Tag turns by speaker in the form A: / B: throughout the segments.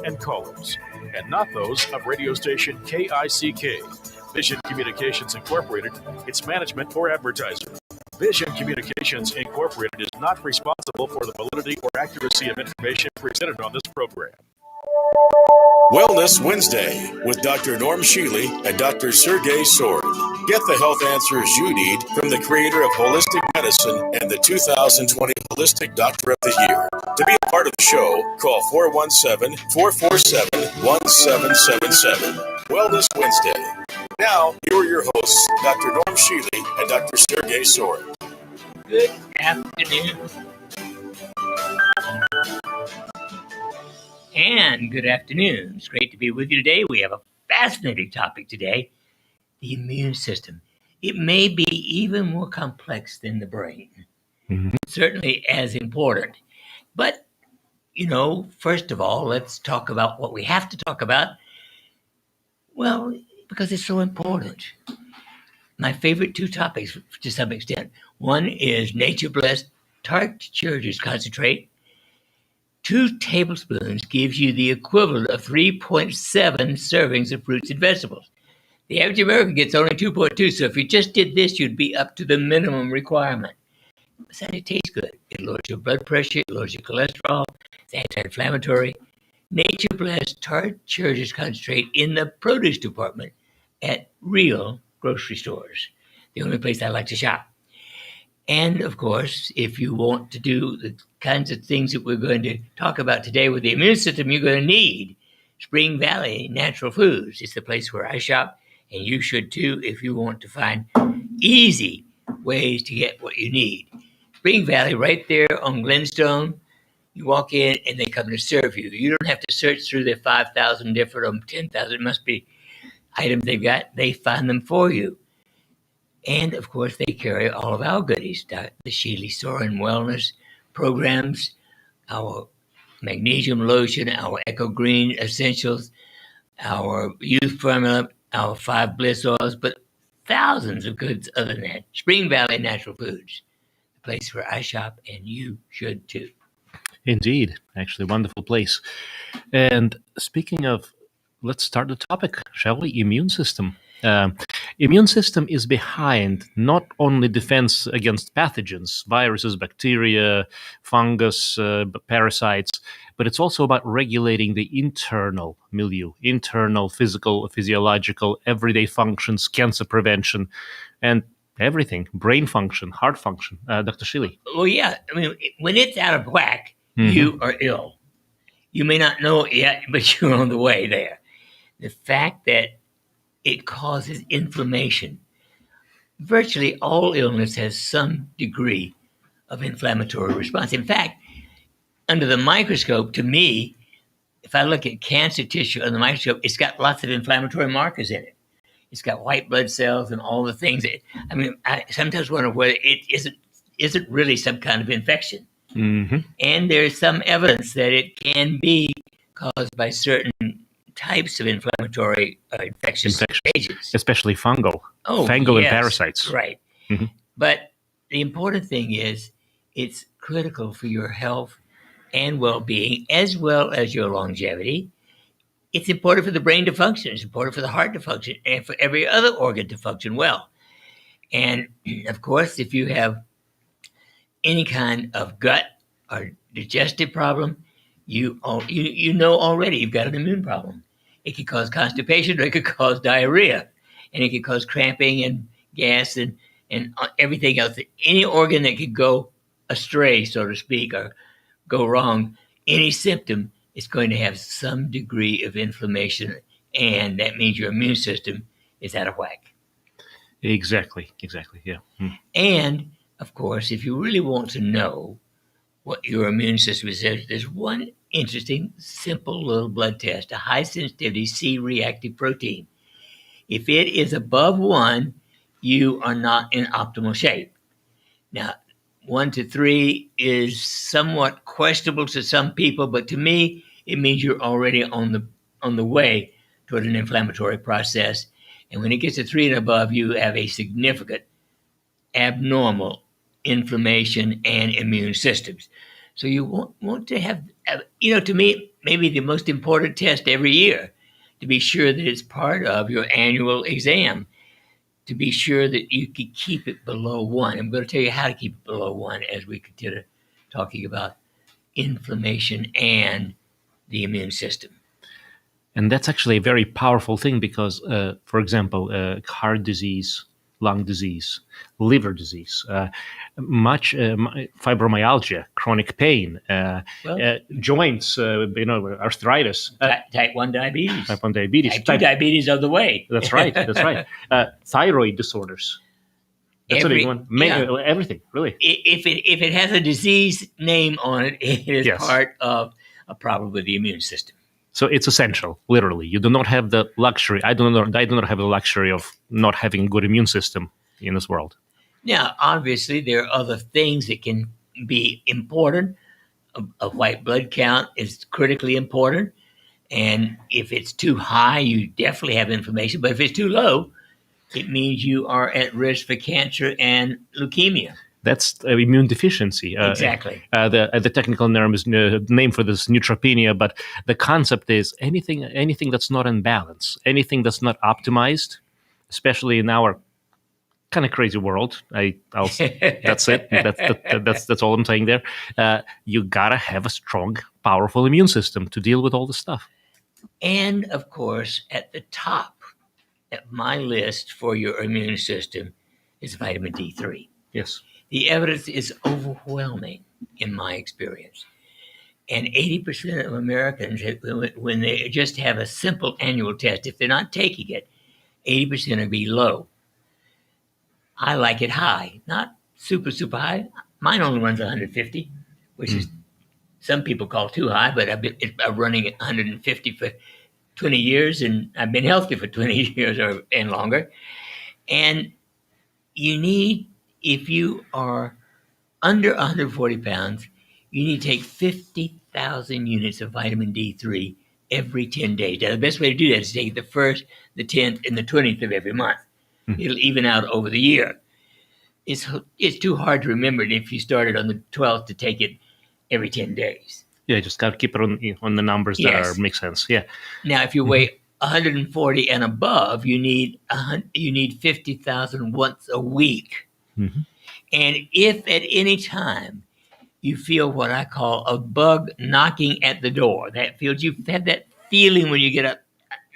A: and callers, and not those of radio station KICK, Vision Communications Incorporated, its management, or advertiser. Vision Communications Incorporated is not responsible for the validity or accuracy of information presented on this program.
B: Wellness Wednesday with Dr. Norm Shealy and Dr. Shealy-Sorin. Get the health answers you need from the creator of Holistic Medicine and the 2020 Holistic Doctor of the Year. To be a part of the show, call 417-447-1777. Wellness Wednesday. Now, here are your hosts, Dr. Norm Shealy and Dr. Shealy-Sorin.
C: Good afternoon. And good afternoon. It's great to be with you today. We have a fascinating topic today, the immune system. It may be even more complex than the brain, certainly as important. But, first of all, let's talk about what we have to talk about. Well, because it's so important. My favorite two topics, to some extent. One is nature-blessed tart cherries concentrate. 2 tablespoons gives you the equivalent of 3.7 servings of fruits and vegetables. The average American gets only 2.2, so if you just did this, you'd be up to the minimum requirement. Besides, it tastes good. It lowers your blood pressure, it lowers your cholesterol, it's anti-inflammatory. Nature Blessed tart cherries concentrate in the produce department at real grocery stores, the only place I like to shop. And, of course, if you want to do the kinds of things that we're going to talk about today with the immune system, you're going to need Spring Valley Natural Foods. It's the place where I shop, and you should too if you want to find easy ways to get what you need. Spring Valley, right there on Glenstone, you walk in and they come to serve you. You don't have to search through their 5,000 different, 10,000, must be items they've got. They find them for you. And, of course, they carry all of our goodies, the Shealy-Sorin wellness programs, our magnesium lotion, our Echo Green essentials, our youth formula, our 5 bliss oils, but thousands of goods other than that. Spring Valley Natural Foods, the place where I shop, and you should too.
D: Indeed. Actually, wonderful place. And speaking of, let's start the topic, shall we? Immune system. Immune system is behind not only defense against pathogens, viruses, bacteria, fungus, parasites, but it's also about regulating the internal milieu, internal physical, physiological, everyday functions, cancer prevention, and everything, brain function, heart function. Dr. Shealy.
C: Well, yeah. I mean, when it's out of whack, you are ill. You may not know it yet, but you're on the way there. The fact that it causes inflammation. Virtually all illness has some degree of inflammatory response. In fact, under the microscope, to me, if I look at cancer tissue under the microscope, it's got lots of inflammatory markers in it. It's got white blood cells and all the things. I sometimes wonder whether it isn't really some kind of infection. And there's some evidence that it can be caused by certain types of inflammatory infectious agents,
D: especially fungal and parasites.
C: Right. But the important thing is it's critical for your health and well-being as well as your longevity. It's important for the brain to function. It's important for the heart to function and for every other organ to function well. And of course, if you have any kind of gut or digestive problem, you know already you've got an immune problem. It could cause constipation, or it could cause diarrhea, and it could cause cramping and gas and everything else. Any organ that could go astray, so to speak, or go wrong, any symptom is going to have some degree of inflammation, and that means your immune system is out of whack.
D: Exactly, yeah.
C: And, of course, if you really want to know what your immune system is, there's one interesting, simple little blood test, a high-sensitivity C-reactive protein. If it is above 1, you are not in optimal shape. Now, 1 to 3 is somewhat questionable to some people, but to me, it means you're already on the way toward an inflammatory process. And when it gets to 3 and above, you have a significant abnormal inflammation and immune systems. So you want to have, to me, maybe the most important test every year, to be sure that it's part of your annual exam, to be sure that you can keep it below 1. I'm going to tell you how to keep it below 1 as we continue talking about inflammation and the immune system.
D: And that's actually a very powerful thing because, for example, heart disease, lung disease, liver disease, fibromyalgia, chronic pain, joints, arthritis,
C: type 1 diabetes.
D: Type 1 diabetes.
C: Type 2 diabetes of the way.
D: That's right. That's right. Thyroid disorders. That's a big one. Everything, really.
C: If it has a disease name on it, it is part of a problem with the immune system.
D: So it's essential, literally. You do not have the luxury. I do not have the luxury of not having a good immune system in this world.
C: Now, obviously, there are other things that can be important. A white blood count is critically important. And if it's too high, you definitely have inflammation. But if it's too low, it means you are at risk for cancer and leukemia.
D: That's immune deficiency.
C: Exactly.
D: The technical name for this neutropenia, but the concept is anything that's not in balance, anything that's not optimized, especially in our kind of crazy world. That's it. That's all I'm saying there. You gotta have a strong, powerful immune system to deal with all the stuff.
C: And of course, at the top of my list for your immune system is vitamin D3.
D: Yes.
C: The evidence is overwhelming in my experience. And 80% of Americans, when they just have a simple annual test, if they're not taking it, 80% are below. I like it high, not super, super high. Mine only runs 150, which is some people call too high, but I've been running at 150 for 20 years, and I've been healthy for 20 years and longer. And you need, if you are under 140 pounds, you need to take 50,000 units of vitamin D3 every 10 days. Now, the best way to do that is to take the 1st, the 10th, and the 20th of every month. It'll even out over the year. It's too hard to remember if you started on the 12th to take it every 10 days.
D: Yeah, just got to keep it on the numbers that make sense. Yeah.
C: Now, if you weigh 140 and above, you need 50,000 once a week. Mm-hmm. And if at any time you feel what I call a bug knocking at the door, you've had that feeling when you get up,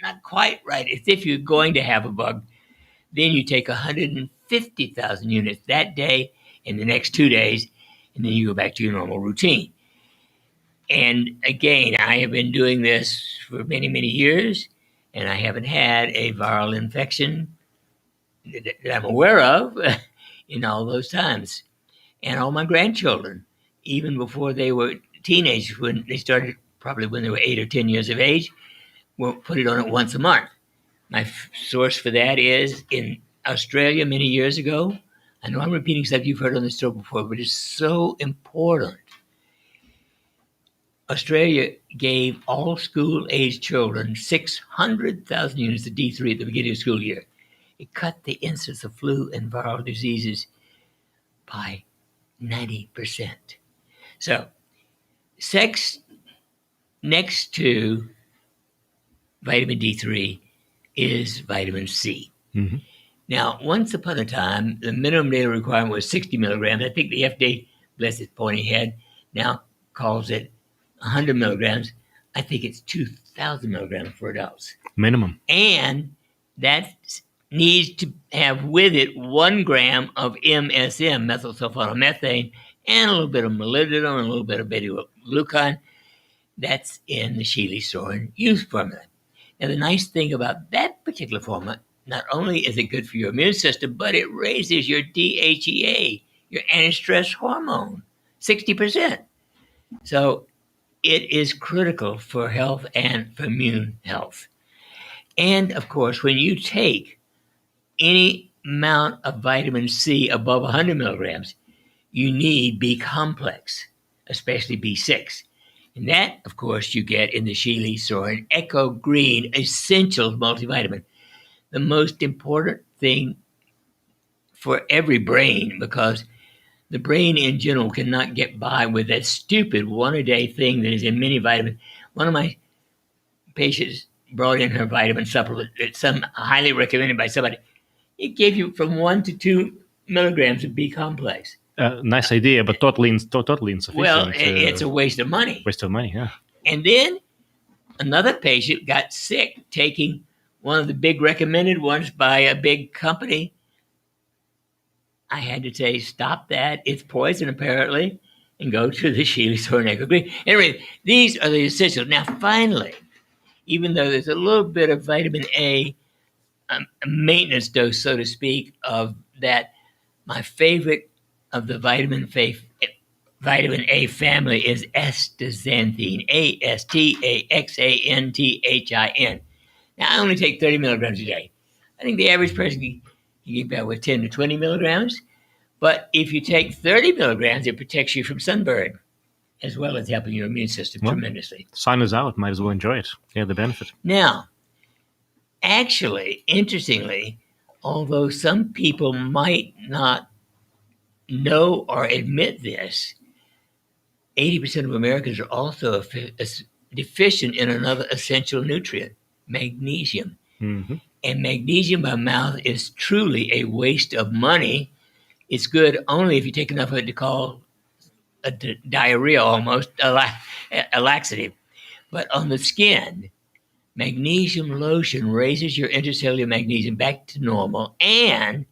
C: not quite right, as if you're going to have a bug, then you take 150,000 units that day and the next 2 days, and then you go back to your normal routine. And again, I have been doing this for many, many years, and I haven't had a viral infection that I'm aware of in all those times. And all my grandchildren, even before they were teenagers, when they started, probably when they were 8 or 10 years of age, we'll put it on it once a month. My source for that is in Australia many years ago. I know I'm repeating stuff you've heard on the show before, but it's so important. Australia gave all school-age children 600,000 units of D3 at the beginning of the school year. It cut the incidence of flu and viral diseases by 90%. So, sex next to vitamin D3 is vitamin C. Mm-hmm. Now, once upon a time, the minimum daily requirement was 60 milligrams. I think the FDA, bless its pointy head, now calls it 100 milligrams. I think it's 2,000 milligrams for adults.
D: Minimum.
C: And that needs to have with it 1 gram of MSM, methyl sulfoxamethane, and a little bit of molybdenum and a little bit of beta-glucan. That's in the Shealy-Sorin use formula. Now, the nice thing about that particular formula, not only is it good for your immune system, but it raises your DHEA, your anti-stress hormone, 60%. So it is critical for health and for immune health. And, of course, when you take any amount of vitamin C above 100 milligrams, you need B complex, especially B6. And that, of course, you get in the Shealy-Sorin Echo Green Essentials multivitamin. The most important thing for every brain, because the brain in general cannot get by with that stupid one-a-day thing that is in many vitamins. One of my patients brought in her vitamin supplement that's some highly recommended by somebody. It gave you from 1 to 2 milligrams of B complex.
D: Nice idea, but totally insufficient.
C: Well, it's a waste of money.
D: Waste of money, yeah.
C: And then another patient got sick taking one of the big recommended ones by a big company. I had to say, stop that. It's poison, apparently, and go to the Shealy-Sorin Green. Anyway, these are the essentials. Now, finally, even though there's a little bit of vitamin A, a maintenance dose, so to speak, of that, my favorite of the vitamin A family is astaxanthin, Astaxanthin. Now, I only take 30 milligrams a day. I think the average person can get about with 10 to 20 milligrams. But if you take 30 milligrams, it protects you from sunburn, as well as helping your immune system tremendously.
D: Sun is out. Might as well enjoy it. Yeah, the benefit.
C: Now, actually, interestingly, although some people might not know or admit this, 80% of Americans are also deficient in another essential nutrient, magnesium.
D: Mm-hmm.
C: And magnesium by mouth is truly a waste of money. It's good only if you take enough of it to call a diarrhea almost, a laxative. But on the skin, magnesium lotion raises your intercellular magnesium back to normal, and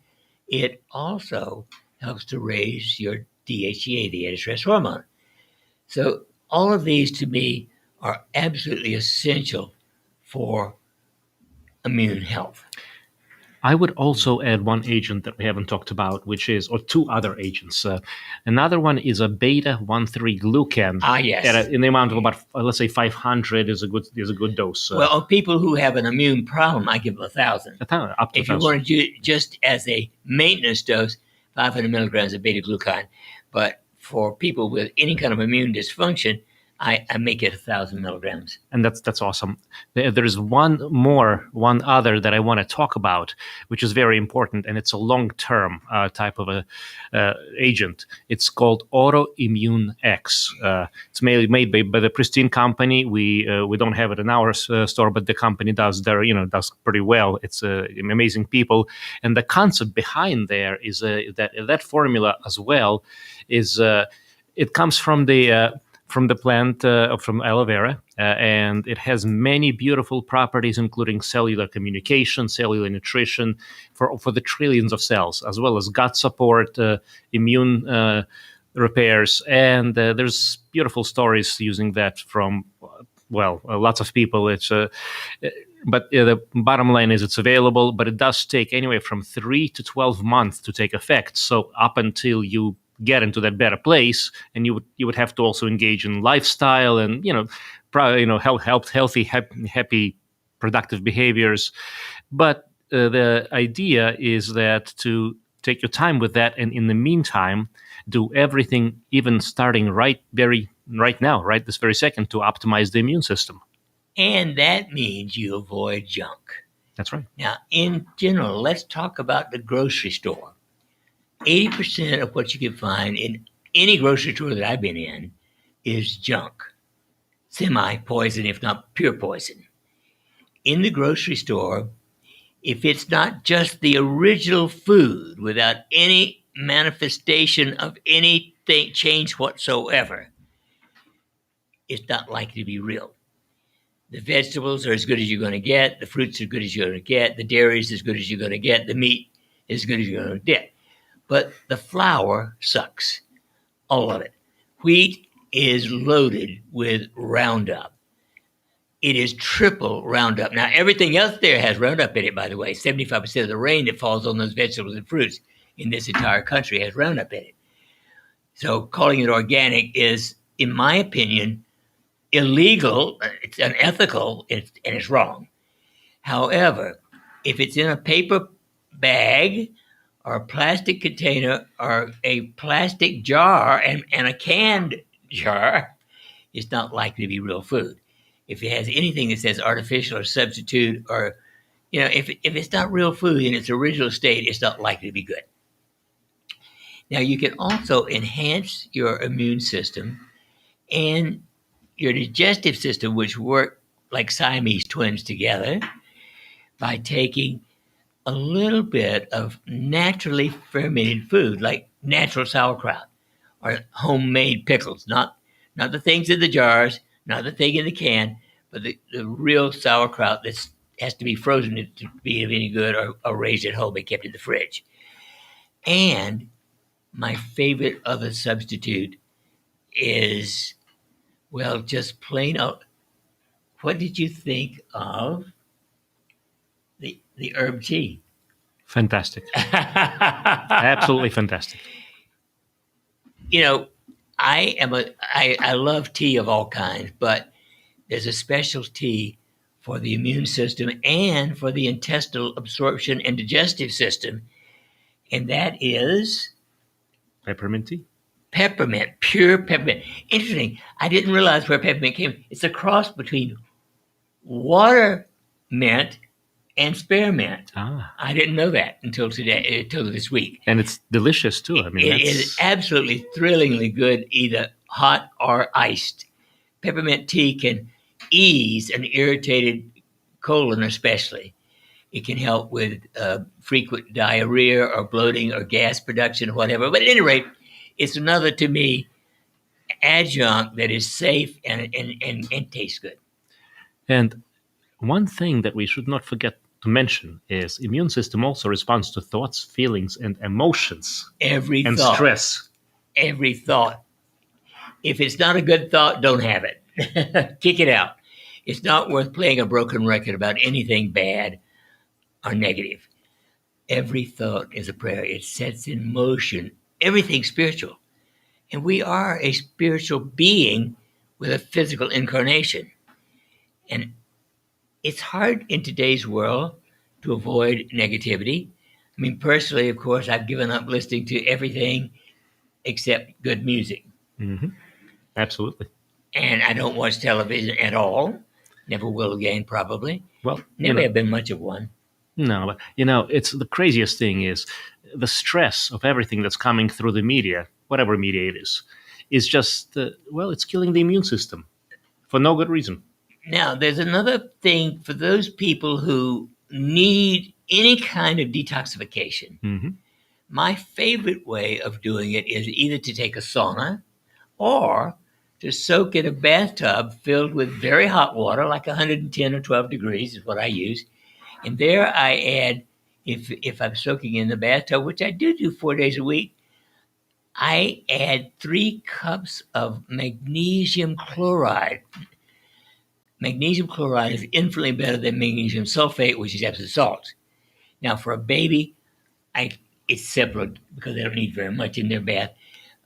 C: it also helps to raise your DHEA, the anti-stress hormone. So all of these to me are absolutely essential for immune health.
D: I would also add one agent that we haven't talked about, which is, or two other agents. Another one is a beta-1,3 glucan.
C: Yes.
D: In the amount of about, let's say, 500 is a good dose.
C: Well, on people who have an immune problem, I give 1,000.
D: Up to
C: if you want to do it just as a maintenance dose, 500 milligrams of beta-glucan. But for people with any kind of immune dysfunction, I make it 1,000 milligrams.
D: And that's awesome. There's one other that I want to talk about, which is very important, and it's a long-term type of a agent. It's called Autoimmune X. It's made by the Pristine company. We don't have it in our store, but the company does pretty well. It's amazing people, and the concept behind there is that formula as well is it comes from the plant, from aloe vera, and it has many beautiful properties, including cellular communication, cellular nutrition for the trillions of cells, as well as gut support, immune repairs. And there's beautiful stories using that from, lots of people. But the bottom line is it's available, but it does take anywhere from 3 to 12 months to take effect. So up until you get into that better place, and you would have to also engage in lifestyle and healthy, happy, productive behaviors. But the idea is that to take your time with that, and in the meantime, do everything, even starting right now, right this very second, to optimize the immune system.
C: And that means you avoid junk.
D: That's right.
C: Now, in general, let's talk about the grocery store. 80% of what you can find in any grocery store that I've been in is junk, semi-poison, if not pure poison. In the grocery store, if it's not just the original food without any manifestation of anything change whatsoever, it's not likely to be real. The vegetables are as good as you're going to get. The fruits are as good as you're going to get. The dairy is as good as you're going to get. The meat is as good as you're going to get. But the flour sucks, all of it. Wheat is loaded with Roundup. It is triple Roundup. Now, everything else there has Roundup in it, by the way. 75% of the rain that falls on those vegetables and fruits in this entire country has Roundup in it. So calling it organic is, in my opinion, illegal. It's unethical, and it's wrong. However, if it's in a paper bag or a plastic container or a plastic jar and a canned jar, it's not likely to be real food. If it has anything that says artificial or substitute, or, if it's not real food in its original state, it's not likely to be good. Now, you can also enhance your immune system and your digestive system, which work like Siamese twins together, by taking a little bit of naturally fermented food, like natural sauerkraut or homemade pickles, not the things in the jars, not the thing in the can, but the real sauerkraut that has to be frozen to be of any good, or raised at home and kept in the fridge. And my favorite other substitute is, well, just plain old. What did you think of the herb tea?
D: Fantastic. Absolutely fantastic.
C: You know, I love tea of all kinds, but there's a special tea for the immune system and for the intestinal absorption and digestive system, and that is
D: Peppermint tea.
C: peppermint, pure peppermint. Interesting. I didn't realize where peppermint came. It's a cross between water mint and spearmint. I didn't know that until today, until this week.
D: And it's delicious too. I mean,
C: It is absolutely thrillingly good, either hot or iced. Peppermint tea can ease an irritated colon, especially. It can help with frequent diarrhea or bloating or gas production or whatever. But at any rate, it's another, to me, adjunct that is safe and tastes good.
D: And one thing that we should not forget to mention is immune system also responds to thoughts, feelings, and emotions.
C: Every
D: and
C: thought.
D: Stress.
C: Every thought. If it's not a good thought, don't have it. Kick it out. It's not worth playing a broken record about anything bad or negative. Every thought is a prayer. It sets in motion everything spiritual. And we are a spiritual being with a physical incarnation. And it's hard in today's world to avoid negativity. I mean, personally, of course, I've given up listening to everything except good music.
D: Mm-hmm. Absolutely.
C: And I don't watch television at all. Never will again, probably.
D: Well,
C: never have been much of one.
D: No, but it's the craziest thing is the stress of everything that's coming through the media, whatever media it is just, it's killing the immune system for no good reason.
C: Now, there's another thing for those people who need any kind of detoxification.
D: Mm-hmm.
C: My favorite way of doing it is either to take a sauna or to soak in a bathtub filled with very hot water, like 110 or 12 degrees is what I use. And there I add, if I'm soaking in the bathtub, which I do 4 days a week, I add 3 cups of magnesium chloride. Magnesium chloride is infinitely better than magnesium sulfate, which is Epsom salt. Now, for a baby, it's simpler because they don't need very much in their bath.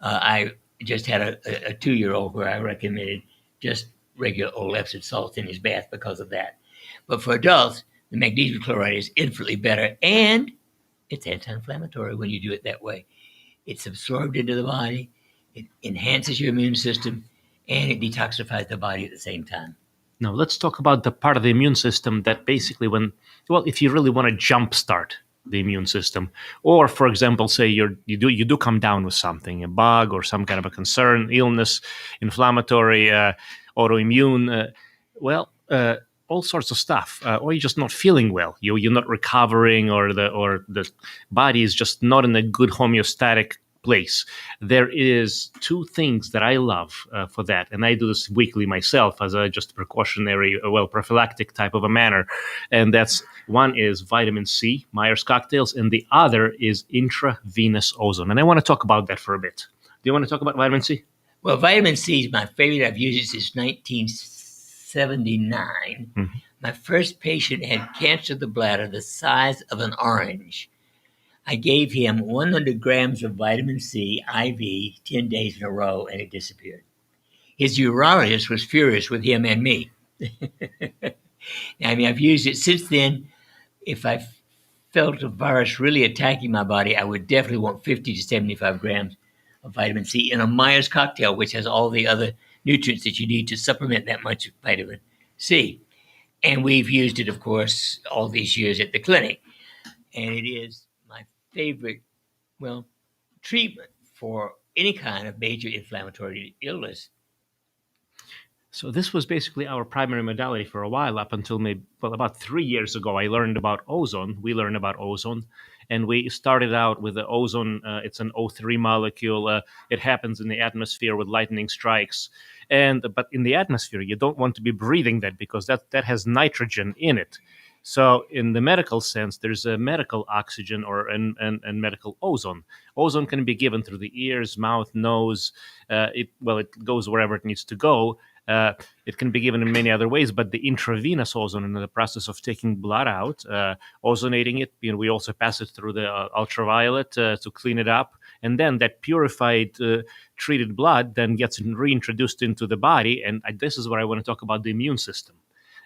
C: I just had a 2-year-old where I recommended just regular old Epsom salt in his bath because of that. But for adults, the magnesium chloride is infinitely better, and it's anti-inflammatory when you do it that way. It's absorbed into the body, it enhances your immune system, and it detoxifies the body at the same time.
D: Now, let's talk about the part of the immune system that basically if you really want to jumpstart the immune system, or for example, say you do come down with something, a bug or some kind of a concern, illness, inflammatory, autoimmune, all sorts of stuff, or you're just not feeling well, you're not recovering, or the body is just not in a good homeostatic place. There is 2 things that I love for that, and I do this weekly myself as a just precautionary, prophylactic type of a manner, and that's one is vitamin C, Myers cocktails, and the other is intravenous ozone. And I want to talk about that for a bit. Do you want to talk about vitamin C?
C: Well, vitamin C is my favorite. I've used it since 1979. Mm-hmm. My first patient had cancer of the bladder the size of an orange. I gave him 100 grams of vitamin C IV 10 days in a row, and it disappeared. His urologist was furious with him and me. I've used it since then. If I felt a virus really attacking my body, I would definitely want 50 to 75 grams of vitamin C in a Myers cocktail, which has all the other nutrients that you need to supplement that much vitamin C. And we've used it, of course, all these years at the clinic. And it is my favorite, treatment for any kind of major inflammatory illness.
D: So this was basically our primary modality for a while, up until about 3 years ago. I learned about ozone. We learned about ozone, and we started out with the ozone. It's an O3 molecule. It happens in the atmosphere with lightning strikes, but in the atmosphere, you don't want to be breathing that, because that has nitrogen in it. So, in the medical sense, there's a medical oxygen and medical ozone. Ozone can be given through the ears, mouth, nose. It goes wherever it needs to go. It can be given in many other ways, but the intravenous ozone, in the process of taking blood out, ozonating it, we also pass it through the ultraviolet to clean it up, and then that purified, treated blood then gets reintroduced into the body. And this is where I want to talk about the immune system,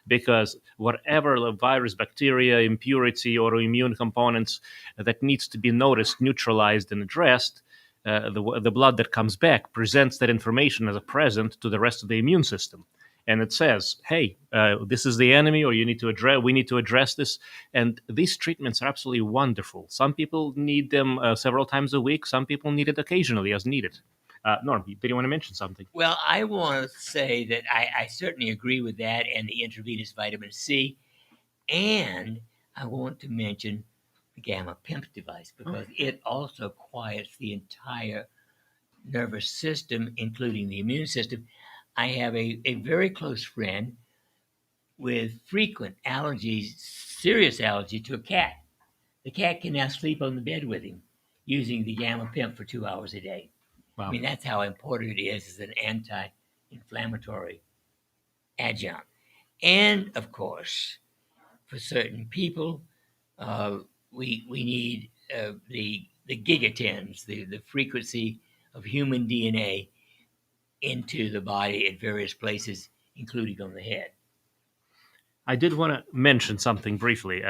D: because whatever the virus, bacteria, impurity, autoimmune components that needs to be noticed, neutralized, and addressed, the blood that comes back presents that information as a present to the rest of the immune system. And it says, hey, this is the enemy, or we need to address this. And these treatments are absolutely wonderful. Some people need them several times a week. Some people need it occasionally as needed. Norm, did you want to mention something?
C: Well, I want to say that I certainly agree with that and the intravenous vitamin C. And I want to mention the gamma pimp device, because it also quiets the entire nervous system, including the immune system. I have a very close friend with frequent allergies, serious allergy to a cat. The cat can now sleep on the bed with him using the gamma pimp for 2 hours a day.
D: Wow.
C: I mean, that's how important it is as an anti-inflammatory adjunct. And of course, for certain people, we need the gigatons, the frequency of human DNA into the body at various places, including on the head.
D: I did want to mention something briefly.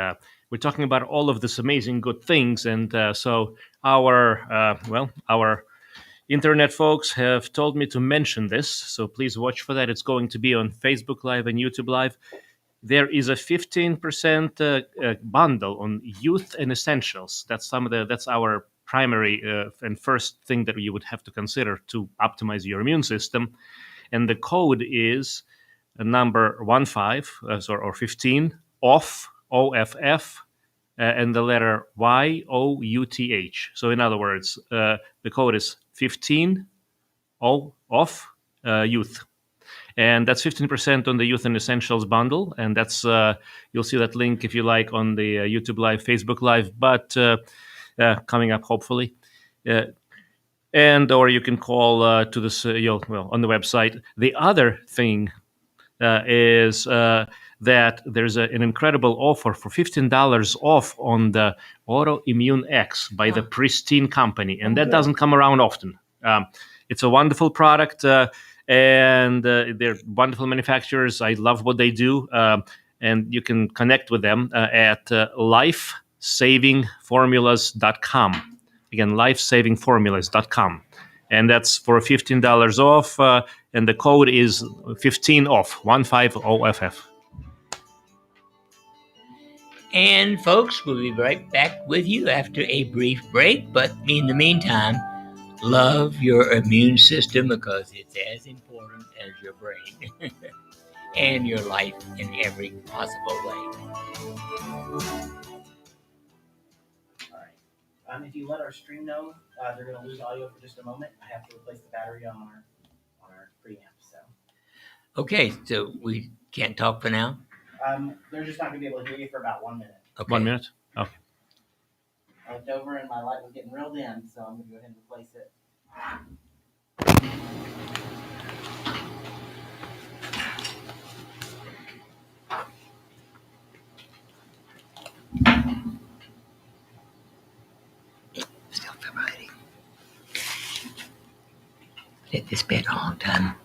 D: We're talking about all of this amazing good things, and so our internet folks have told me to mention this, so please watch for that. It's going to be on Facebook Live and YouTube Live. There is a 15% bundle on youth and essentials. That's our primary and first thing that you would have to consider to optimize your immune system. And the code is number 15 off, OFF, and the letter YOUTH. So in other words, the code is 15 off youth. And that's 15% on the Youth and Essentials bundle. And that's you'll see that link, if you like, on the YouTube Live, Facebook Live, but coming up, hopefully. Or you can call to this, on the website. The other thing is that there's an incredible offer for $15 off on the Autoimmune X by the Pristine Company. And that doesn't come around often. It's a wonderful product. And they're wonderful manufacturers. I love what they do. And you can connect with them at lifesavingformulas.com. Again, lifesavingformulas.com. And that's for $15 off. And the code is 15 off, 15 OFF.
C: And folks, we'll be right back with you after a brief break. But in the meantime, love your immune system, because it's as important as your brain and your life in every possible way.
E: All right. If you let our stream know, they're going to lose audio for just a moment. I have to replace the battery on our preamp. So.
C: Okay, so we can't talk for now?
E: They're just not going to be able to hear you for about 1 minute.
D: Okay. 1 minute? Okay.
E: I looked over and my light was getting real dim, so I'm going to go ahead and replace it.
C: Still vibrating. Let this bed a long time.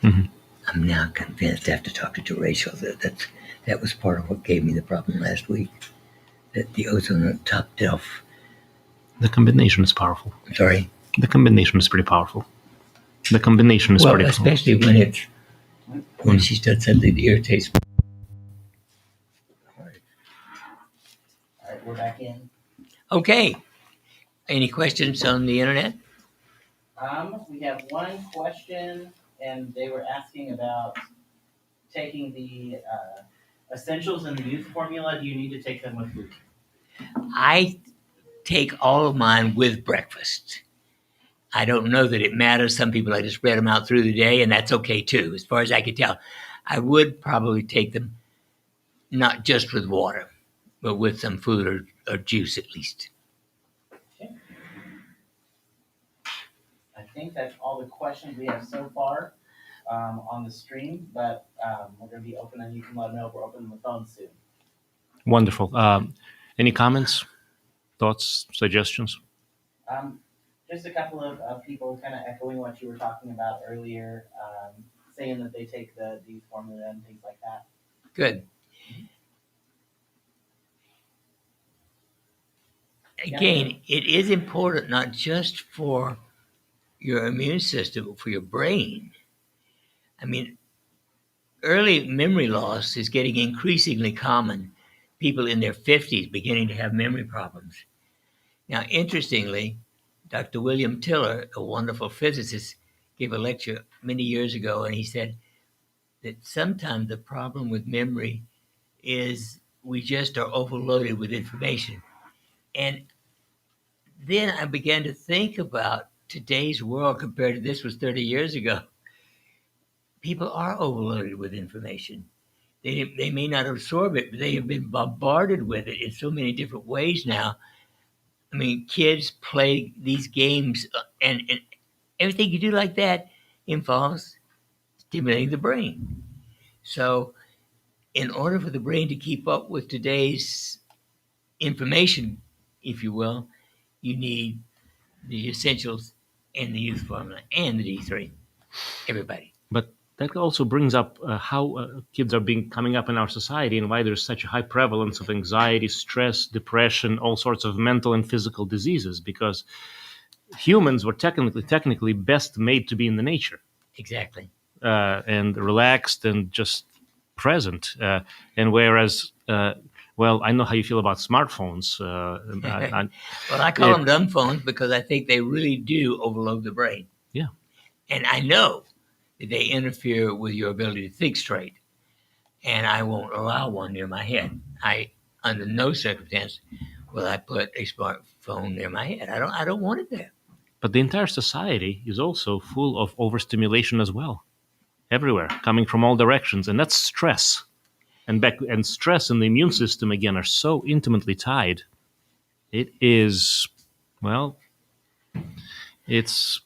D: Mm-hmm.
C: I'm now convinced, after talking to Rachel, that was part of what gave me the problem last week. That the ozone topped off.
D: The combination is powerful.
C: Sorry?
D: The combination is pretty powerful. The combination is pretty powerful.
C: Especially when she's done something that irritates me.
E: All right, we're back in.
C: Okay. Any questions on the internet?
E: We have one question, and they were asking about taking the essentials in the youth formula. Do you need to take them with food?
C: I take all of mine with breakfast. I don't know that it matters. Some people, I just spread them out through the day, and that's okay too, as far as I can tell. I would probably take them not just with water, but with some food or juice at least.
E: Okay. I think that's all the questions we have so far on the stream, but we're going to be open, and you can let them know if we're opening the phone soon.
D: Wonderful. Any comments, thoughts, suggestions?
E: Just a couple of people kind of echoing what you were talking about earlier, saying that they take the youth formula and things like that.
C: Good. Again, it is important not just for your immune system, but for your brain. I mean, early memory loss is getting increasingly common. People in their 50s beginning to have memory problems. Now, interestingly, Dr. William Tiller, a wonderful physicist, gave a lecture many years ago, and he said that sometimes the problem with memory is we just are overloaded with information. And then I began to think about today's world compared to this was 30 years ago. People are overloaded with information. They may not absorb it, but they have been bombarded with it in so many different ways now. I mean, kids play these games, and everything you do like that involves stimulating the brain. So in order for the brain to keep up with today's information, if you will, you need the essentials and the youth formula and the D3. Everybody.
D: But that also brings up how kids are coming up in our society and why there's such a high prevalence of anxiety, stress, depression, all sorts of mental and physical diseases, because humans were technically best made to be in the nature.
C: Exactly.
D: And relaxed and just present. And whereas, well, I know how you feel about smartphones.
C: Well, I call them dumb phones because I think they really do overload the brain.
D: Yeah.
C: And I know that they interfere with your ability to think straight. And I won't allow one near my head. Under no circumstance will I put a smartphone near my head. I don't want it there.
D: But the entire society is also full of overstimulation as well. Everywhere, coming from all directions. And that's stress. And stress and the immune system, again, are so intimately tied. It is, well, it's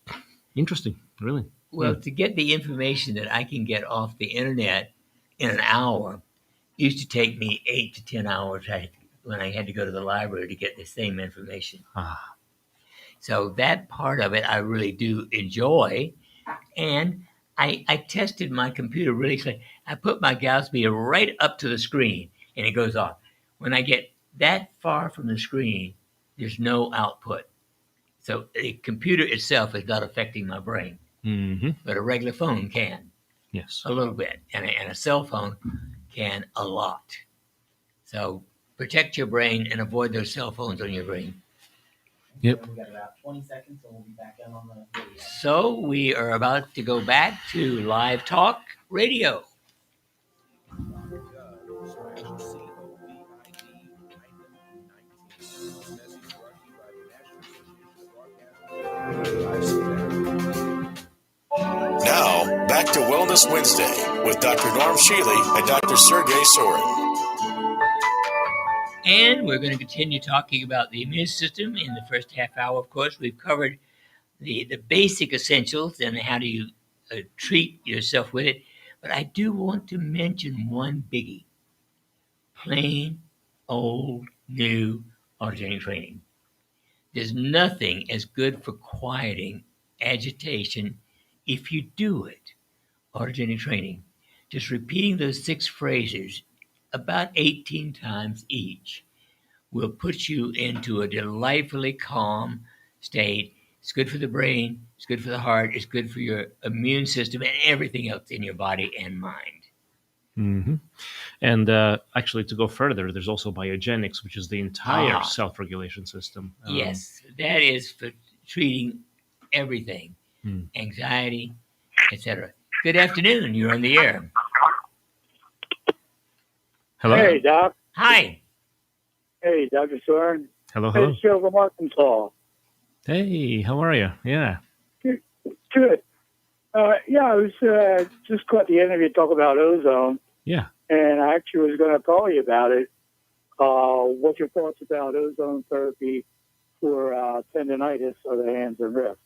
D: interesting, really.
C: Well, to get the information that I can get off the internet in an hour used to take me 8 to 10 hours when I had to go to the library to get the same information. So that part of it I really do enjoy. And I tested my computer really clean. I put my Gauss meter right up to the screen, and it goes off. When I get that far from the screen, there's no output. So the computer itself is not affecting my brain.
D: Mm-hmm.
C: But a regular phone can.
D: Yes.
C: A little bit. And a cell phone can a lot. So protect your brain and avoid those cell phones on your brain.
D: Yep.
E: We've got about 20 seconds, and we'll be back in on the video.
C: So we are about to go back to Live Talk Radio.
B: Now, back to Wellness Wednesday with Dr. Norm Shealy and Dr. Shealy-Sorin.
C: And we're going to continue talking about the immune system. In the first half hour, of course, we've covered the basic essentials and how do you treat yourself with it. But I do want to mention one biggie. Plain, old, new autogenic training. There's nothing as good for quieting agitation if you do it. Autogenic training. Just repeating those 6 phrases about 18 times each will put you into a delightfully calm state. It's good for the brain, it's good for the heart, it's good for your immune system and everything else in your body and mind.
D: Mm-hmm. And actually, to go further, there's also biogenics, which is the entire self-regulation system.
C: Yes, that is for treating everything, anxiety, etc. Good afternoon. You're on the air.
D: Hello.
F: Hey, Doc.
C: Hi.
F: Hey, Dr. Sorin.
D: Hello.
F: Hey, it's Joe from Arkansas.
D: Hey, how are you? Yeah.
F: Good. I was just caught the interview talk about ozone,
D: Yeah.
F: and I actually was going to call you about it. What's your thoughts about ozone therapy for tendonitis of the hands and wrists?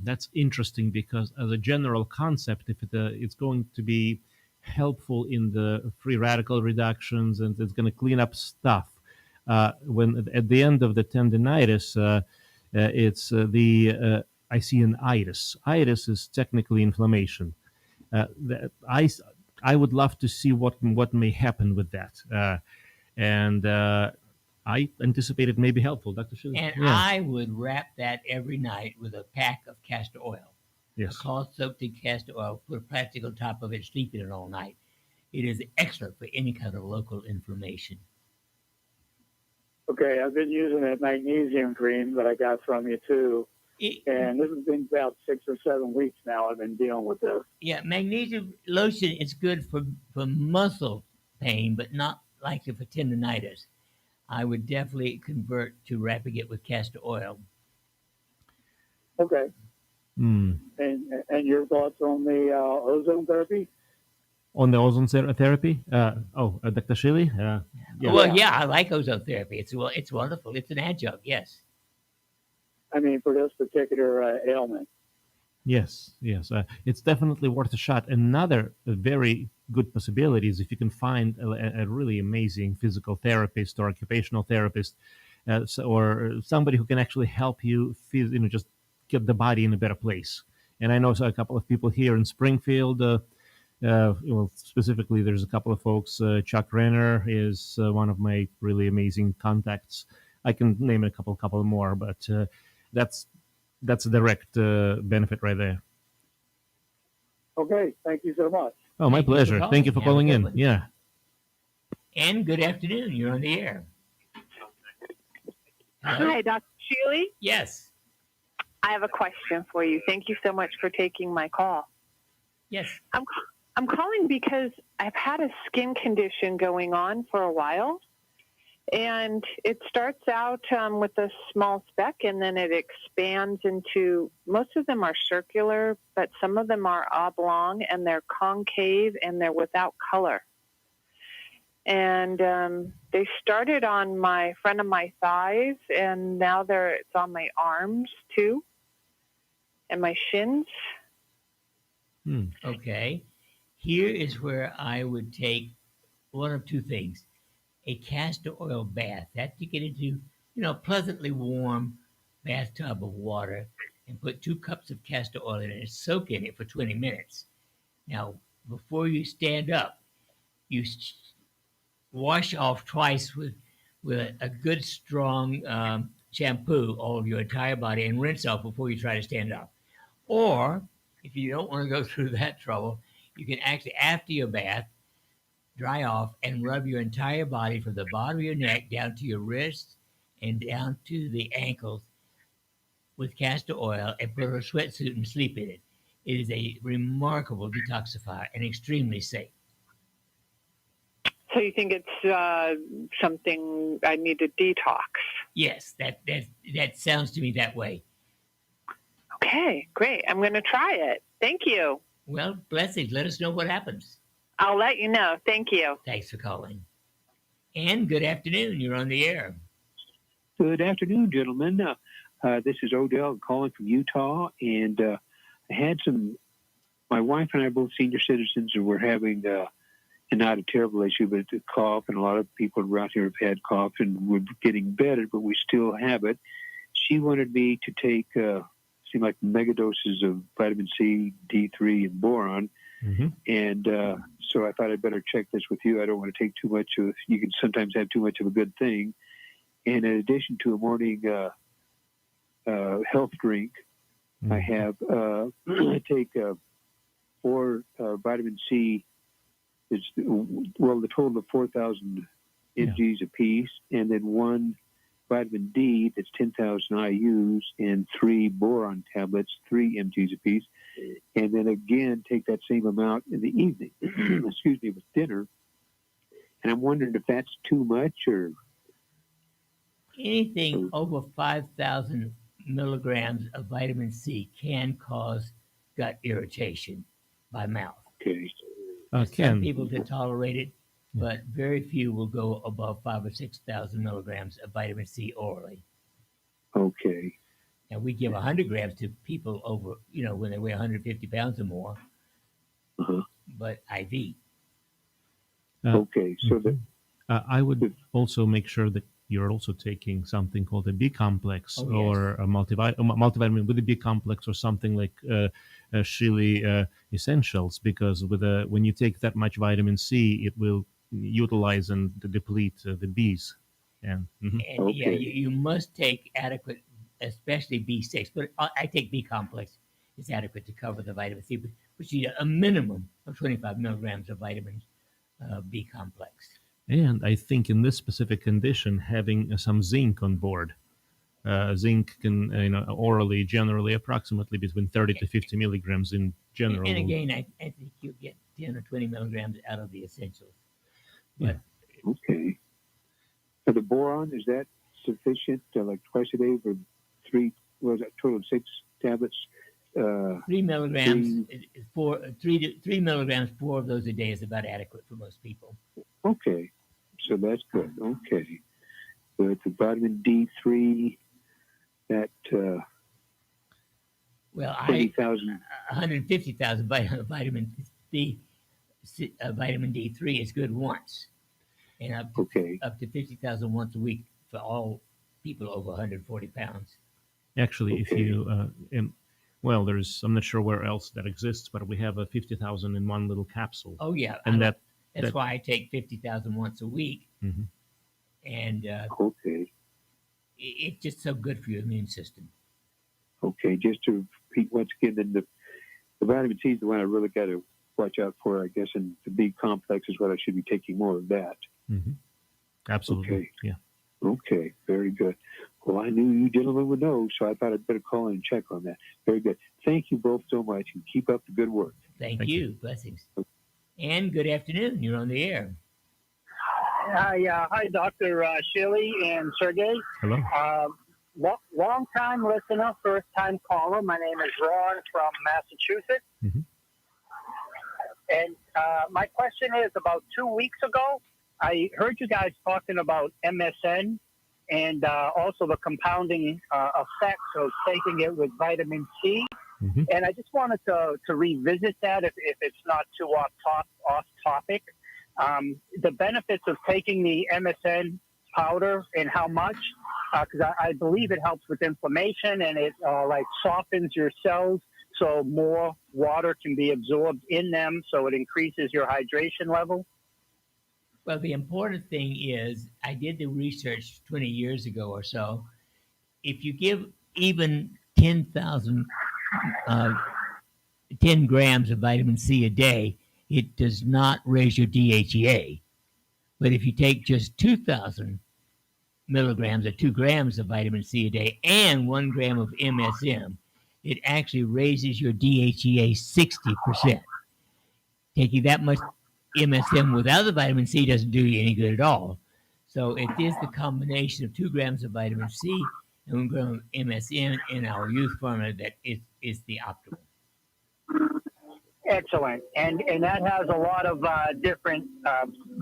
D: That's interesting because as a general concept, if it's going to be helpful in the free radical reductions and it's going to clean up stuff, when at the end of the tendinitis, it's the I see an itis. Itis is technically inflammation. I would love to see what may happen with that, and I anticipate it may be helpful, Dr. Shealy.
C: And
D: Yeah.
C: I would wrap that every night with a pack of castor oil.
D: Yes.
C: A cloth soaked in castor oil, put a plastic on top of it, sleep in it all night. It is excellent for any kind of local inflammation.
F: Okay, I've been using that magnesium cream that I got from you too, and this has been about 6 or 7 weeks now. I've been dealing with this.
C: Yeah, magnesium lotion is good for muscle pain, but not likely for tendonitis. I would definitely convert to wrapping it with castor oil.
F: Okay.
D: Mm.
F: And your thoughts on the ozone therapy?
D: On the ozone therapy? Dr. Shealy?
C: Yeah. Well, yeah, I like ozone therapy. It's wonderful. It's an adjunct, yes.
F: I mean, for this particular ailment.
D: Yes. It's definitely worth a shot. Another very good possibility is if you can find a really amazing physical therapist or occupational therapist, or somebody who can actually help you just get the body in a better place. And I know a couple of people here in Springfield. Specifically, there's a couple of folks. Chuck Renner is one of my really amazing contacts. I can name a couple more, but that's a direct benefit right there.
F: Okay, thank you so much.
D: Oh, my pleasure. Thank you for calling in.
C: One.
D: Yeah.
C: And good afternoon. You're on the air. Hello?
G: Hi, Dr. Shealy.
C: Yes.
G: I have a question for you. Thank you so much for taking my call.
C: Yes.
G: I'm calling because I've had a skin condition going on for a while, and it starts out with a small speck, and then it expands into, most of them are circular, but some of them are oblong, and they're concave, and they're without color. And they started on my front of my thighs, and now it's on my arms too, and my shins.
C: Okay. Here is where I would take one of two things. A castor oil bath. That you get into, pleasantly warm bathtub of water and put 2 cups of castor oil in it and soak in it for 20 minutes. Now, before you stand up, you wash off twice with a good strong shampoo all of your entire body and rinse off before you try to stand up. Or if you don't want to go through that trouble, you can actually, after your bath, dry off and rub your entire body from the bottom of your neck down to your wrists and down to the ankles with castor oil and put on a sweatsuit and sleep in it. It is a remarkable detoxifier and extremely safe.
G: So you think it's something I need to detox?
C: Yes, that sounds to me that way.
G: Okay, great. I'm going to try it. Thank you.
C: Well, blessings. Let us know what happens.
G: I'll let you know. Thank you.
C: Thanks for calling. And good afternoon. You're on the air.
H: Good afternoon, gentlemen. This is Odell calling from Utah, and I had my wife and I are both senior citizens, and we're having, and not a terrible issue, but a cough, and a lot of people around here have had cough, and we're getting better, but we still have it. She wanted me to take, seemed like mega doses of vitamin C, D3, and boron, and so I thought I'd better check this with you. I don't want to take too much of, you can sometimes have too much of a good thing. And in addition to a morning health drink, I take 4 vitamin C. It's the total of 4,000 mgs apiece, and then 1 vitamin D that's 10,000 IU's, and 3 boron tablets, 3 mgs apiece. and then again take that same amount in the evening, excuse me, with dinner. And I'm wondering if that's too much or...
C: Anything over 5,000 milligrams of vitamin C can cause gut irritation by mouth.
H: Okay.
C: Some
D: Ken,
C: people can tolerate it, but very few will go above 5,000 or 6,000 milligrams of vitamin C orally.
H: Okay.
C: And we give 100 grams to people over, when they weigh 150 pounds or more,
H: Uh-huh.
C: but IV.
H: Okay. So
D: I would also make sure that you're also taking something called a B complex or a multivitamin with a B complex or something like Shealy Essentials, because when you take that much vitamin C, it will utilize and deplete the Bs. And
C: you must take adequate, especially B6, but I take B complex. It's adequate to cover the vitamin C, but you need a minimum of 25 milligrams of vitamin B complex.
D: And I think in this specific condition, having some zinc on board. Zinc can, orally, generally, approximately between 30 to 50 milligrams in general.
C: And again, I think you get 10 or 20 milligrams out of the essentials. But,
H: okay. So the boron, is that sufficient, like twice a day for total of 6 tablets?
C: 3 milligrams, 3 milligrams, 4 of those a day is about adequate for most people.
H: Okay. So that's good. Okay. But the vitamin D3, that
C: 150,000 vitamin D3 is good once, and up to 50,000 once a week for all people over 140 pounds.
D: Actually, if you I'm not sure where else that exists, but we have a 50,000 in one little capsule.
C: Oh yeah,
D: and
C: that's why I take 50,000 once a week.
D: Mm-hmm.
C: And it's just so good for your immune system.
H: Okay, just to repeat once again, then the vitamin C is the one I really got to watch out for, I guess, and the B complex is what I should be taking more of that.
D: Mm-hmm. Absolutely.
H: Okay.
D: Yeah.
H: Okay, very good. Well, I knew you gentlemen would know, so I thought I'd better call in and check on that. Very good. Thank you both so much, and keep up the good work.
C: Thank you. Blessings. And good afternoon. You're on the air.
I: Hi, Dr. Shealy and Sergey.
D: Hello.
I: Long-time listener, first-time caller. My name is Ron from Massachusetts.
D: Mm-hmm.
I: And my question is, about 2 weeks ago, I heard you guys talking about MSN and also the compounding effects of taking it with vitamin C.
D: Mm-hmm.
I: And I just wanted to revisit that if it's not too off topic. The benefits of taking the MSN powder and how much, because I believe it helps with inflammation and it softens your cells so more water can be absorbed in them, so it increases your hydration level.
C: Well, the important thing is, I did the research 20 years ago or so. If you give even 10 grams of vitamin C a day, it does not raise your DHEA. But if you take just 2,000 milligrams or 2 grams of vitamin C a day and 1 gram of MSM, it actually raises your DHEA 60%. Taking that much MSM without the vitamin C doesn't do you any good at all. So it is the combination of 2 grams of vitamin C and 1 gram of MSM in our youth formula that is the optimal.
I: Excellent. And that has a lot of different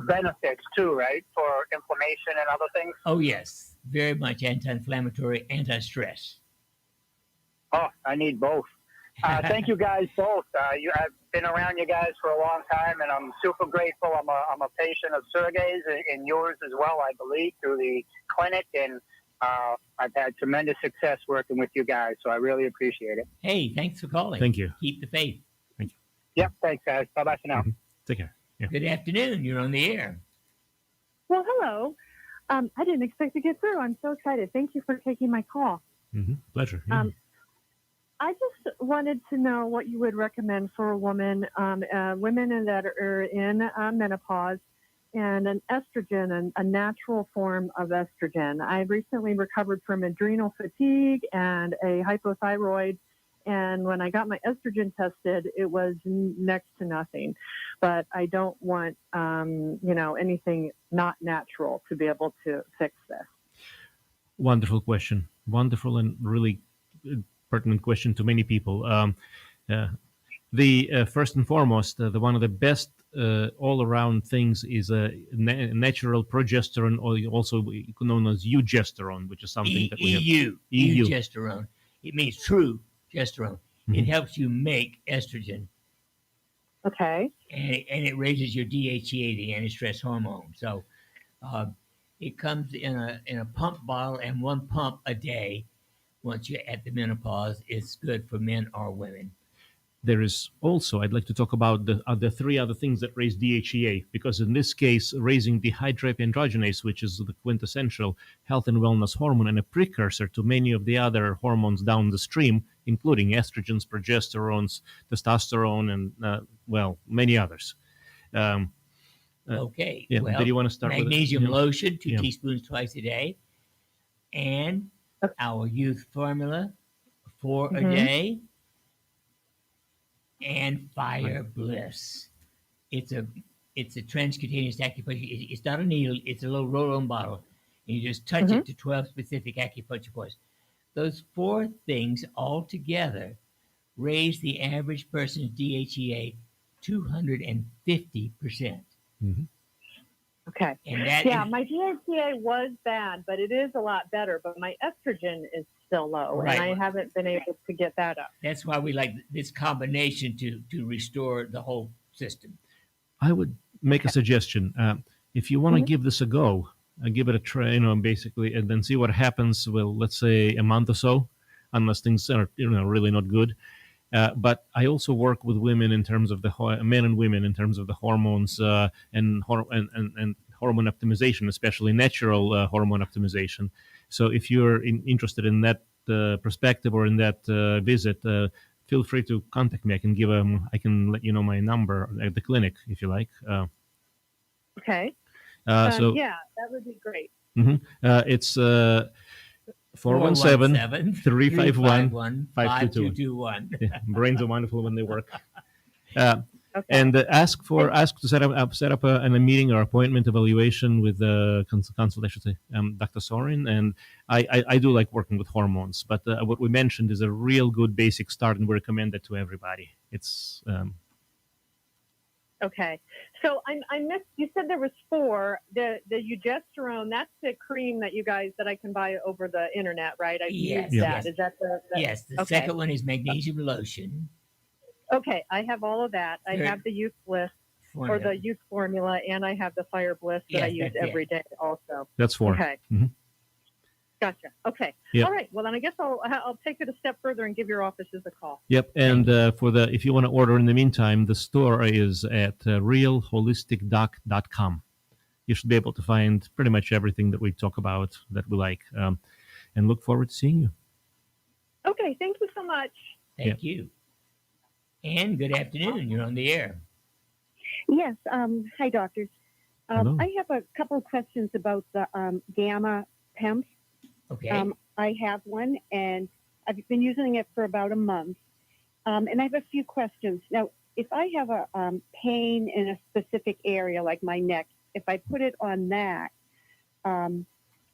I: benefits too, right? For inflammation and other things?
C: Oh, yes. Very much anti-inflammatory, anti-stress.
I: Oh, I need both. Thank you guys both. I've been around you guys for a long time, and I'm super grateful. I'm a patient of Sergey's and yours as well, I believe, through the clinic, and I've had tremendous success working with you guys, so I really appreciate it.
C: Hey, thanks for calling.
D: Thank you.
C: Keep the faith.
D: Thank you.
I: Yep, thanks, guys. Bye-bye for now.
D: Mm-hmm. Take care. Yeah.
C: Good afternoon. You're on the air.
J: Well, hello. I didn't expect to get through. I'm so excited. Thank you for taking my call.
D: Mm-hmm. Pleasure. Yeah.
J: I just wanted to know what you would recommend for a woman, women that are in menopause, and an estrogen, a natural form of estrogen. I recently recovered from adrenal fatigue and a hypothyroid, And when I got my estrogen tested, it was next to nothing. But I don't want, anything not natural to be able to fix this.
D: Wonderful question. Wonderful and really pertinent question to many people. The first and foremost, the one of the best all-around things is a natural progesterone, or also known as eugesterone, which is something that we have.
C: Eugesterone. It means true gesterone. It helps you make estrogen.
J: Okay.
C: And it raises your DHEA, the anti-stress hormone. So it comes in a pump bottle, and one pump a day. Once you're at the menopause, it's good for men or women.
D: There is also, I'd like to talk about the three other things that raise DHEA, because in this case, raising dehydroepiandrogenase, which is the quintessential health and wellness hormone and a precursor to many of the other hormones down the stream, including estrogens, progesterones, testosterone, and, many others.
C: Okay.
D: Yeah.
C: Well,
D: did you want to start
C: magnesium
D: with
C: lotion, 2 teaspoons twice a day, and our youth formula, 4 a day, and Fire Bliss. It's a transcutaneous acupuncture. It's not a needle. It's a little roll-on bottle, and you just touch it to 12 specific acupuncture points. Those 4 things all together raise the average person's DHEA 250%.
J: Okay.
C: And
J: my DHEA was bad, but it is a lot better. But my estrogen is still low, and I haven't been able to get that up.
C: That's why we like this combination to restore the whole system.
D: I would make a suggestion. If you want to give this a go, give it a try, basically, and then see what happens. Well, let's say a month or so, unless things are, really not good. But I also work with women in terms of men and women in terms of the hormones and hormone optimization, especially natural hormone optimization. So if you're interested in that perspective or in that visit, feel free to contact me. I can let you know my number at the clinic if you like.
J: Okay.
D: So
J: that would be great.
D: It's 417-351-5221. Yeah, brains are wonderful when they work. And ask to set up a meeting or appointment evaluation with consult, I should say, Dr. Sorin. And I do like working with hormones, but what we mentioned is a real good basic start, and we recommend it to everybody. It's
J: Okay. So I missed, you said there was 4. The eugesterone, that's the cream that I can buy over the internet, right? I've used that. Is that the
C: Yes. The second one is magnesium lotion.
J: Okay. I have all of that. I have the Youth Bliss or the Youth Formula, and I have the Fire Bliss that I use every day also.
D: That's 4.
J: Okay. Gotcha. Okay.
D: Yep.
J: All right. Well, then I guess I'll take it a step further and give your offices a call.
D: Yep. And if you want to order in the meantime, the store is at realholisticdoc.com. You should be able to find pretty much everything that we talk about that we like, and look forward to seeing you.
J: Okay. Thank you so much.
C: Thank you. And good afternoon. You're on the air.
K: Yes. Hi, doctors. I have a couple of questions about the Gamma PEMF.
C: Okay.
K: I have one, and I've been using it for about a month. And I have a few questions. Now, if I have a pain in a specific area, like my neck, if I put it on that,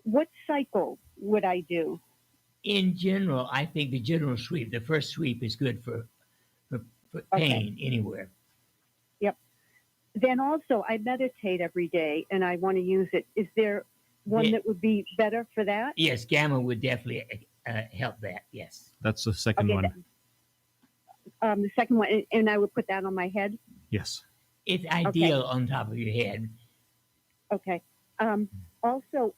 K: what cycle would I do?
C: In general, I think the general sweep, the first sweep, is good for pain anywhere.
K: Yep. Then also, I meditate every day, and I want to use it. Is there one that would be better for that?
C: Yes, Gamma would definitely help that. Yes.
D: That's the second one.
K: The second one, and I would put that on my head?
D: Yes.
C: It's ideal on top of your head.
K: Okay. Also,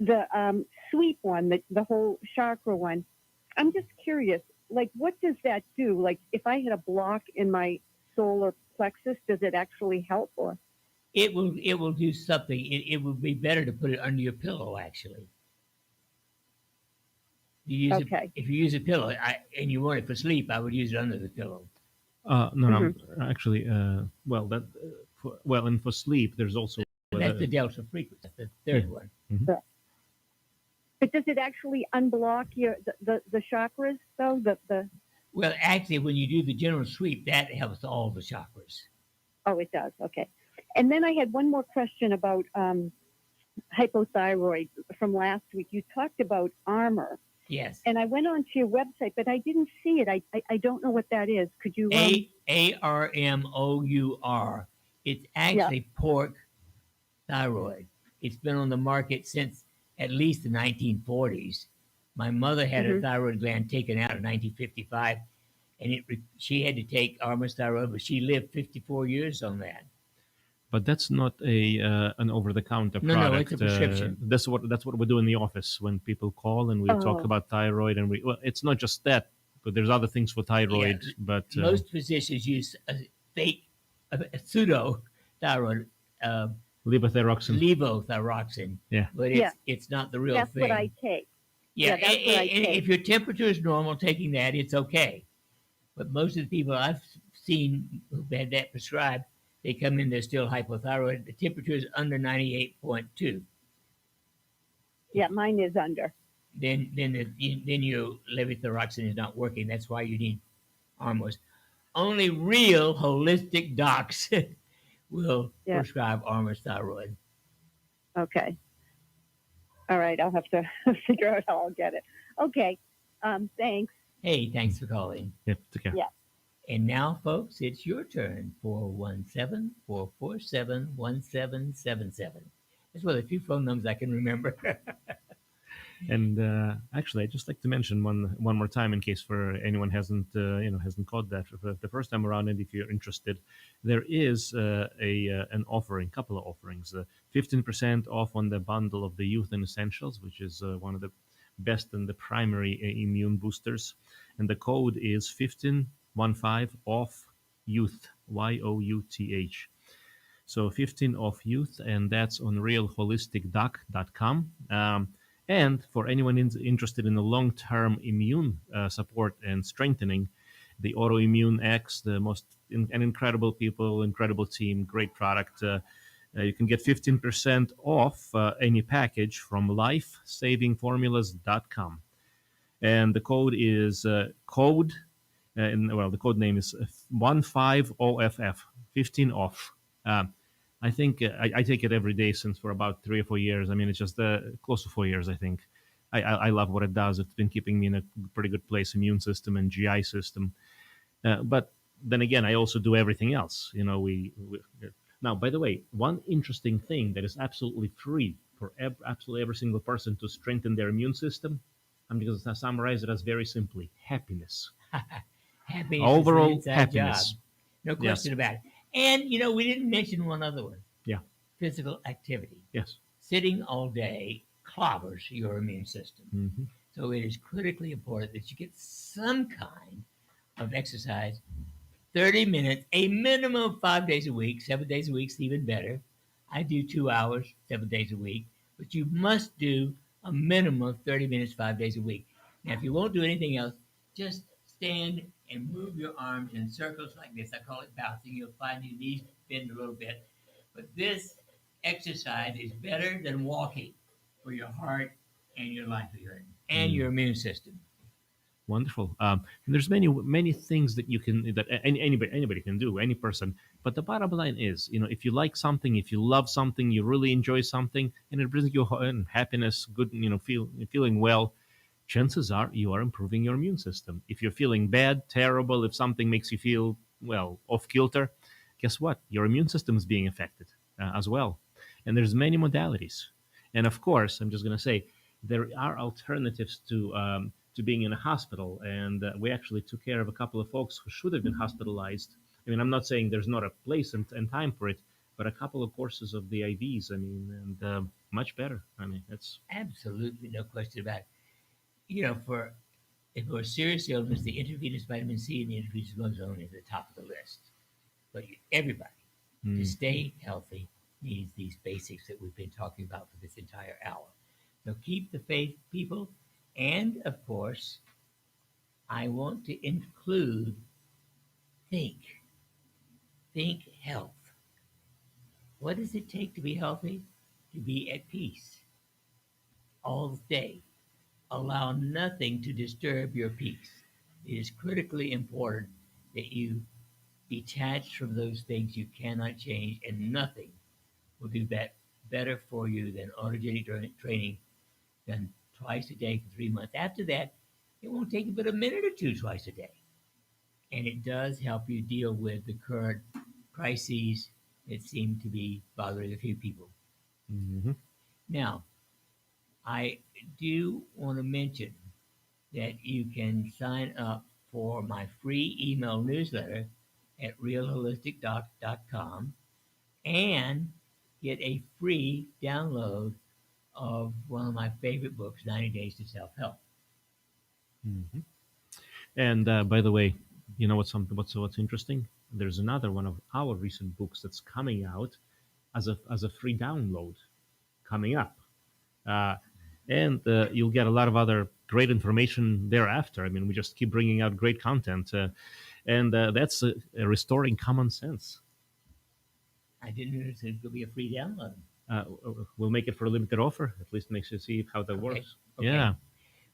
K: the sweep one, the whole chakra one, I'm just curious, like, what does that do? Like, if I had a block in my solar plexus, does it actually help? Or
C: it will do something. It would be better to put it under your pillow, actually. If you use a pillow and you want it for sleep, I would use it under the pillow.
D: No, actually, and for sleep, there's also
C: that's the delta frequency. That's the third one.
D: Mm-hmm.
K: But does it actually unblock the chakras, though?
C: Well, actually, when you do the general sweep, that helps all the chakras.
K: Oh, it does. Okay. And then I had one more question about hypothyroid from last week. You talked about armor.
C: Yes.
K: And I went onto your website, but I didn't see it. I don't know what that is. Could you?
C: ARMOUR. It's actually pork thyroid. It's been on the market since at least the 1940s. My mother had a thyroid gland taken out in 1955, and she had to take Armour's thyroid, but she lived 54 years on that.
D: But that's not an over-the-counter product.
C: No, it's a prescription.
D: That's what we do in the office when people call and we talk about thyroid, and it's not just that, but there's other things for thyroid.
C: Yeah,
D: but
C: most physicians use a pseudo thyroid. Levothyroxine.
D: Yeah.
C: But it's not the real
K: that's
C: thing.
K: That's what I take.
C: Yeah,
K: that's what I take.
C: If your temperature is normal, taking that, it's okay. But most of the people I've seen who've had that prescribed, they come in, they're still hypothyroid. The temperature is under 98.2.
K: Yeah, mine is under.
C: Then your levothyroxine is not working. That's why you need Armours. Only real holistic docs will prescribe Armour's thyroid.
K: Okay. All right. I'll have to figure out how I'll get it. Okay. Thanks.
C: Hey, thanks for calling.
D: Yep. Take care.
K: Yeah.
C: And now, folks, it's your turn. 417-447-1777. That's one of the few phone numbers I can remember.
D: And actually, I'd just like to mention one more time, in case for anyone hasn't caught that for the first time around, and if you're interested, there is an offering, couple of offerings, 15% off on the bundle of the Youth and Essentials, which is one of the best and the primary immune boosters, and the code is 15 off youth, YOUTH. So 15 off youth, and that's on realholisticdoc.com. And for anyone interested in the long-term immune support and strengthening, the Autoimmune X, an incredible people, incredible team, great product. You can get 15% off any package from lifesavingformulas.com. And the code is the code name is 15OFF, 15 off. I think I take it every day since for about 3 or 4 years. I mean, it's just close to 4 years, I think. I love what it does. It's been keeping me in a pretty good place, immune system and GI system. But then again, I also do everything else. Now, by the way, one interesting thing that is absolutely free for absolutely every single person to strengthen their immune system, I'm going to summarize it as very simply: happiness.
C: Happiness.
D: Overall
C: is an
D: happiness.
C: Job. No question about it. And, we didn't mention one other one.
D: Yeah.
C: Physical activity.
D: Yes.
C: Sitting all day clobbers your immune system.
D: Mm-hmm.
C: So it is critically important that you get some kind of exercise, 30 minutes, a minimum of 5 days a week. 7 days a week is even better. I do 2 hours, 7 days a week. But you must do a minimum of 30 minutes, 5 days a week. Now, if you won't do anything else, just stand and move your arms in circles like this. I call it bouncing. You'll find your knees bend a little bit. But this exercise is better than walking for your heart and your livelihood and your immune system.
D: Wonderful. There's many things that anybody can do, any person. But the bottom line is, if you like something, if you love something, you really enjoy something, and it brings you happiness, good, feeling well, chances are you are improving your immune system. If you're feeling bad, terrible, if something makes you feel, off kilter, guess what? Your immune system is being affected as well. And there's many modalities. And of course, I'm just going to say, there are alternatives to being in a hospital. And we actually took care of a couple of folks who should have been hospitalized. I mean, I'm not saying there's not a place and time for it, but a couple of courses of the IVs, and much better. I mean, that's
C: absolutely no question about it. If for a serious illness, the intravenous vitamin C and the intravenous ozone is at the top of the list. But everybody, to stay healthy, needs these basics that we've been talking about for this entire hour. So keep the faith, people. And, of course, I want to include think health. What does it take to be healthy? To be at peace all day. Allow nothing to disturb your peace. It is critically important that you detach from those things you cannot change, and nothing will do that better for you than autogenic training done twice a day for 3 months. After that, it won't take you but a minute or two twice a day. And it does help you deal with the current crises that seem to be bothering a few people.
D: Mm-hmm.
C: Now, I do want to mention that you can sign up for my free email newsletter at realholisticdoc.com and get a free download of one of my favorite books, 90 Days to Self-Help.
D: Mm-hmm. And by the way, you know what's interesting? There's another one of our recent books that's coming out as a free download coming up, and you'll get a lot of other great information thereafter. I mean, we just keep bringing out great content, and that's restoring common sense.
C: I didn't notice it was going to be a free download.
D: We'll make it for a limited offer. At least makes you see how that works.
C: Okay.
D: Yeah.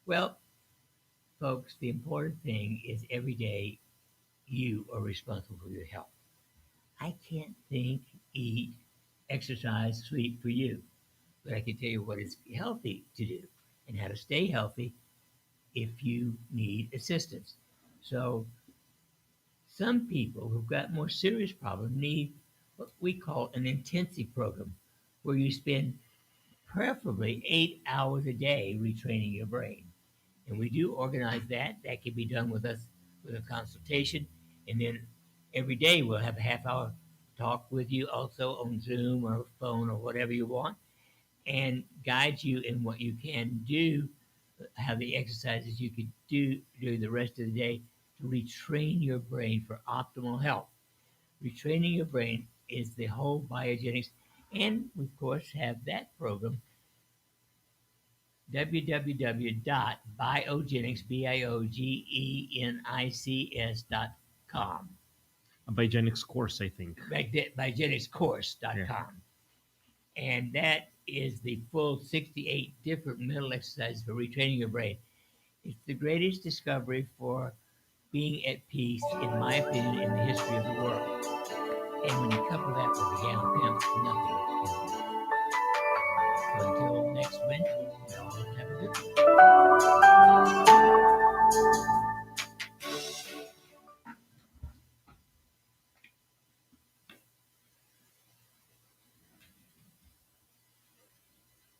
C: Well, folks, the important thing is every day you are responsible for your health. I can't think, eat, exercise, sleep for you, but I can tell you what is healthy to do and how to stay healthy if you need assistance. So some people who've got more serious problems need what we call an intensive program, where you spend preferably 8 hours a day retraining your brain. And we do organize that. That can be done with us with a consultation. And then every day we'll have a half hour talk with you also on Zoom or phone or whatever you want, and guide you in what you can do, how the exercises you could do during the rest of the day to retrain your brain for optimal health. Retraining your brain is the whole biogenics. And we, of course, have that program, www.biogenics.com.
D: A Biogenics course, I think.
C: Biogenicscourse.com. Yeah. And that is the full 68 different mental exercises for retraining your brain. It's the greatest discovery for being at peace, in my opinion, in the history of the world. And when you couple that with a gown pimp, nothing can beat it. So until next Wednesday, y'all have a good one.